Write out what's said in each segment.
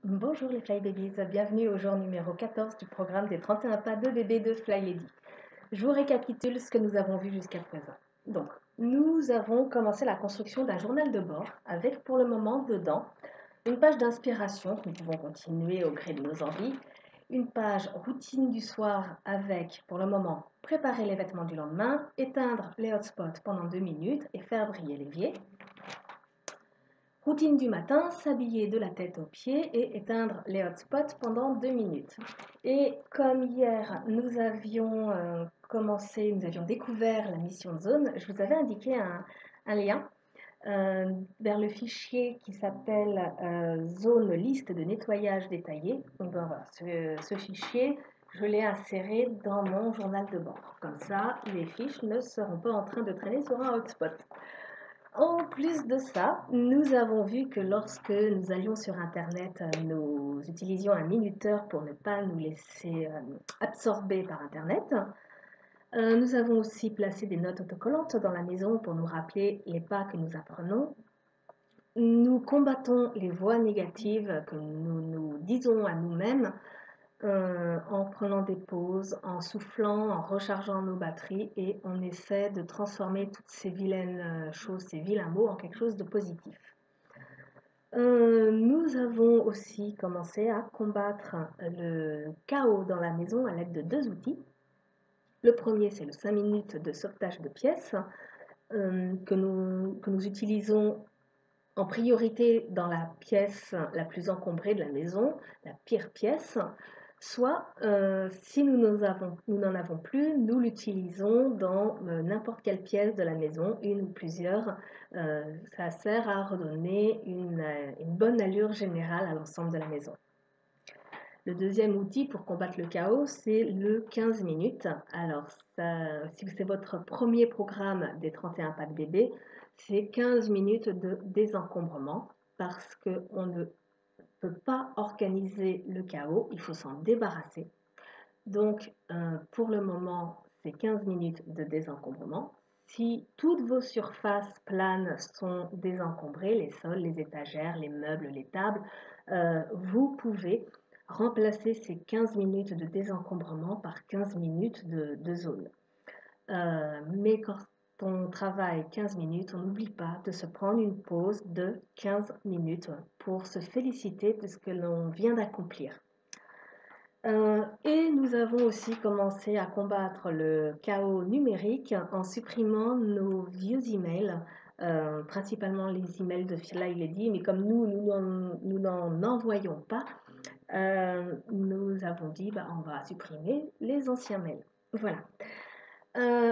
Bonjour les Fly Babies, bienvenue au jour numéro 14 du programme des 31 pas de bébé de Fly Lady. Je vous récapitule ce que nous avons vu jusqu'à présent. Donc, nous avons commencé la construction d'un journal de bord avec pour le moment dedans une page d'inspiration que nous pouvons continuer au gré de nos envies, une page routine du soir avec pour le moment préparer les vêtements du lendemain, éteindre les hotspots pendant 2 minutes et faire briller l'évier. Routine du matin, s'habiller de la tête aux pieds et éteindre les hotspots pendant 2 minutes. Et comme hier, nous avions nous avions découvert la mission zone, je vous avais indiqué un lien vers le fichier qui s'appelle zone liste de nettoyage détaillé. Donc voilà, ce fichier, je l'ai inséré dans mon journal de bord. Comme ça, les fiches ne seront pas en train de traîner sur un hotspot. En plus de ça, nous avons vu que lorsque nous allions sur Internet, nous utilisions un minuteur pour ne pas nous laisser absorber par Internet. Nous avons aussi placé des notes autocollantes dans la maison pour nous rappeler les pas que nous apprenons. Nous combattons les voix négatives que nous nous disons à nous-mêmes en prenant des pauses, en soufflant, en rechargeant nos batteries et on essaie de transformer toutes ces vilaines choses, ces vilains mots en quelque chose de positif. Nous avons aussi commencé à combattre le chaos dans la maison à l'aide de 2 outils. Le premier, c'est le 5 minutes de sauvetage de pièces que nous utilisons en priorité dans la pièce la plus encombrée de la maison, la pire pièce, soit si nous n'en avons plus, nous l'utilisons dans n'importe quelle pièce de la maison, une ou plusieurs. Ça sert à redonner une bonne allure générale à l'ensemble de la maison. Le deuxième outil pour combattre le chaos, c'est le 15 minutes. Alors, si c'est votre premier programme des 31 pas de bébé, c'est 15 minutes de désencombrement parce qu'on ne peut pas organiser le chaos, il faut s'en débarrasser. Donc, pour le moment, c'est 15 minutes de désencombrement. Si toutes vos surfaces planes sont désencombrées, les sols, les étagères, les meubles, les tables, vous pouvez remplacer ces 15 minutes de désencombrement par 15 minutes de zone. Mais quand on travaille 15 minutes, on n'oublie pas de se prendre une pause de 15 minutes pour se féliciter de ce que l'on vient d'accomplir. Et nous avons aussi commencé à combattre le chaos numérique en supprimant nos vieux emails, principalement les emails de Fly Lady, mais comme nous n'en envoyons pas, nous avons dit bah, on va supprimer les anciens mails. Voilà.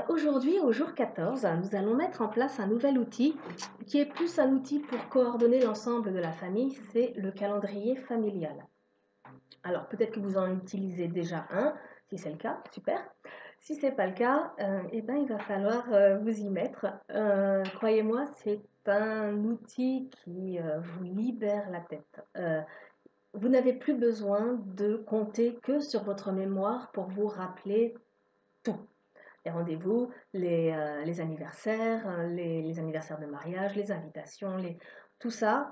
Aujourd'hui, au jour 14, nous allons mettre en place un nouvel outil qui est plus un outil pour coordonner l'ensemble de la famille, c'est le calendrier familial. Alors peut-être que vous en utilisez déjà un, si c'est le cas, super. Si ce n'est pas le cas, eh ben, il va falloir vous y mettre. Croyez-moi, c'est un outil qui vous libère la tête. Vous n'avez plus besoin de compter que sur votre mémoire pour vous rappeler tout. Les rendez-vous, les anniversaires, les anniversaires de mariage, les invitations, tout ça,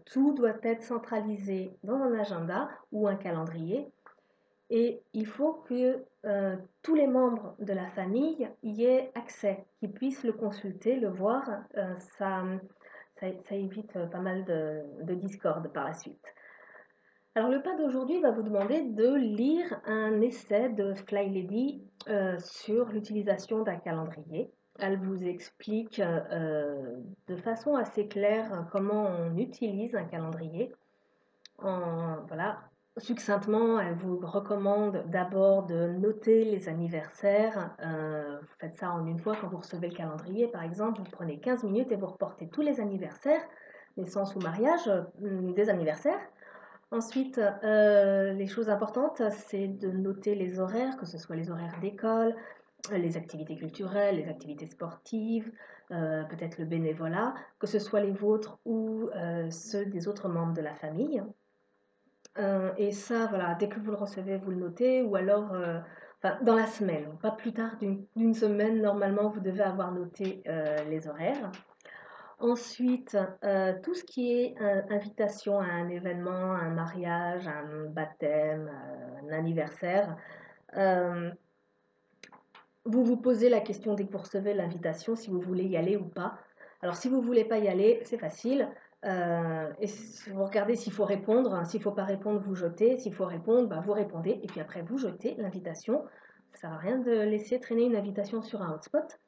tout doit être centralisé dans un agenda ou un calendrier. Et il faut que tous les membres de la famille y aient accès, qu'ils puissent le consulter, le voir. Ça évite pas mal de discorde par la suite. Alors le pas d'aujourd'hui va vous demander de lire un essai de Fly Lady sur l'utilisation d'un calendrier. Elle vous explique de façon assez claire comment on utilise un calendrier. Voilà, succinctement, elle vous recommande d'abord de noter les anniversaires. Vous faites ça en une fois quand vous recevez le calendrier. Par exemple, vous prenez 15 minutes et vous reportez tous les anniversaires, naissance ou mariage, des anniversaires. Ensuite, les choses importantes, c'est de noter les horaires, que ce soit les horaires d'école, les activités culturelles, les activités sportives, peut-être le bénévolat, que ce soit les vôtres ou ceux des autres membres de la famille. Et ça, voilà, dès que vous le recevez, vous le notez, ou alors dans la semaine, pas plus tard d'une semaine, normalement, vous devez avoir noté les horaires. Ensuite, tout ce qui est invitation à un événement, un mariage, un baptême, un anniversaire, euh, vous vous posez la question dès que vous recevez l'invitation si vous voulez y aller ou pas. Alors si vous ne voulez pas y aller, c'est facile. Et vous regardez s'il faut répondre. S'il ne faut pas répondre, vous jetez. S'il faut répondre, bah, vous répondez. Et puis après, vous jetez l'invitation. Ça ne sert à rien de laisser traîner une invitation sur un hotspot.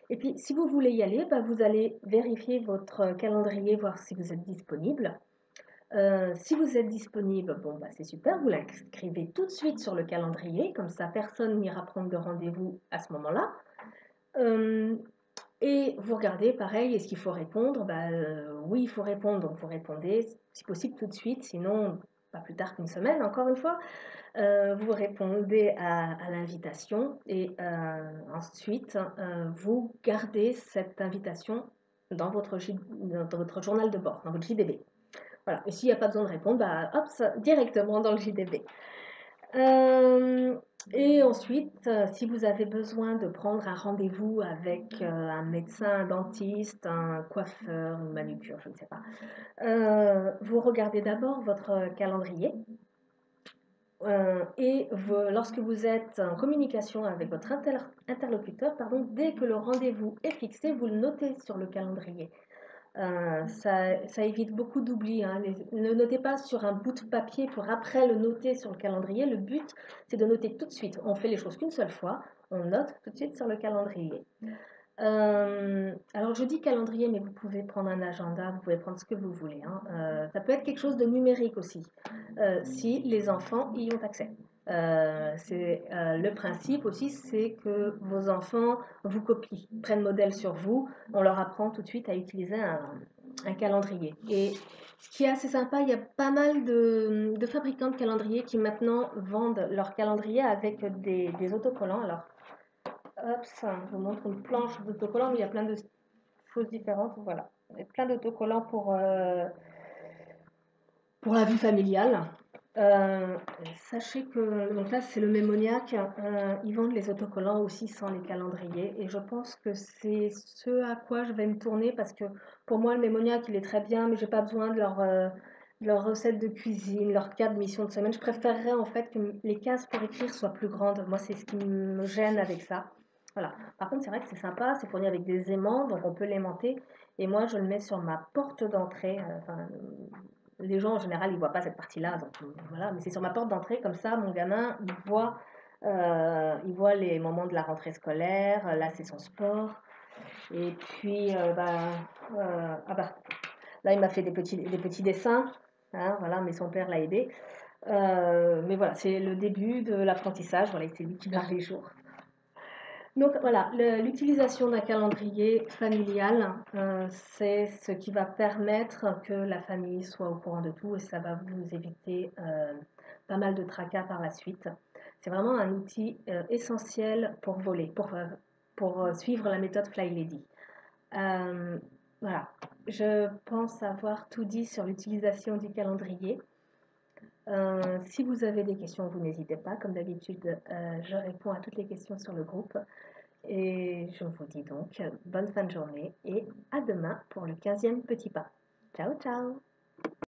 Et puis, si vous voulez y aller, bah, vous allez vérifier votre calendrier, voir si vous êtes disponible. Si vous êtes disponible, bon, bah, c'est super, vous l'inscrivez tout de suite sur le calendrier, comme ça personne n'ira prendre de rendez-vous à ce moment-là. Euh, et vous regardez, pareil, est-ce qu'il faut répondre? Bah, oui, il faut répondre, donc vous répondez, si possible tout de suite, sinon pas plus tard qu'une semaine, encore une fois. Vous répondez à l'invitation et ensuite vous gardez cette invitation dans dans votre journal de bord, dans votre JDB. Voilà. Et s'il n'y a pas besoin de répondre, bah, hop, ça, directement dans le JDB. Et ensuite, si vous avez besoin de prendre un rendez-vous avec un médecin, un dentiste, un coiffeur, une manucure, je ne sais pas, vous regardez d'abord votre calendrier. Et lorsque vous êtes en communication avec votre interlocuteur, pardon, dès que le rendez-vous est fixé, vous le notez sur le calendrier. Ça évite beaucoup d'oubli, hein. Ne notez pas sur un bout de papier pour après le noter sur le calendrier. Le but, c'est de noter tout de suite. On fait les choses qu'une seule fois, on note tout de suite sur le calendrier. Alors je dis calendrier, mais vous pouvez prendre un agenda, vous pouvez prendre ce que vous voulez, hein. Ça peut être quelque chose de numérique aussi, si les enfants y ont accès. Le principe aussi, c'est que vos enfants vous copient, prennent modèle sur vous, on leur apprend tout de suite à utiliser un calendrier. Et ce qui est assez sympa, il y a pas mal de fabricants de calendriers qui maintenant vendent leur calendrier avec des autocollants. Alors, hop, ça, je vous montre une planche d'autocollants, mais il y a plein de choses différentes. Voilà, il y a plein d'autocollants pour la vie familiale. Euh, Sachez que, donc là c'est le Mémoniac, ils vendent les autocollants aussi sans les calendriers et je pense que c'est ce à quoi je vais me tourner parce que pour moi le Mémoniac il est très bien mais j'ai pas besoin de leur recette de cuisine, leur carte de mission de semaine. Je préférerais en fait que les cases pour écrire soient plus grandes. Moi c'est ce qui me gêne avec ça. Voilà. Par contre c'est vrai que c'est sympa, c'est fourni avec des aimants donc on peut l'aimanter et moi je le mets sur ma porte d'entrée. Les gens en général ils voient pas cette partie-là, donc voilà, mais c'est sur ma porte d'entrée, comme ça mon gamin il voit les moments de la rentrée scolaire, là c'est son sport, et puis ah bah, là il m'a fait des petits dessins, hein, voilà, mais son père l'a aidé. Mais voilà, c'est le début de l'apprentissage, voilà, c'est lui qui barre les jours. Donc voilà, l'utilisation d'un calendrier familial, c'est ce qui va permettre que la famille soit au courant de tout et ça va vous éviter pas mal de tracas par la suite. C'est vraiment un outil essentiel pour voler, pour suivre la méthode Fly Lady. Euh, voilà, je pense avoir tout dit sur l'utilisation du calendrier. Si vous avez des questions, vous n'hésitez pas. Comme d'habitude, je réponds à toutes les questions sur le groupe. Et je vous dis donc bonne fin de journée et à demain pour le 15e petit pas. Ciao ciao!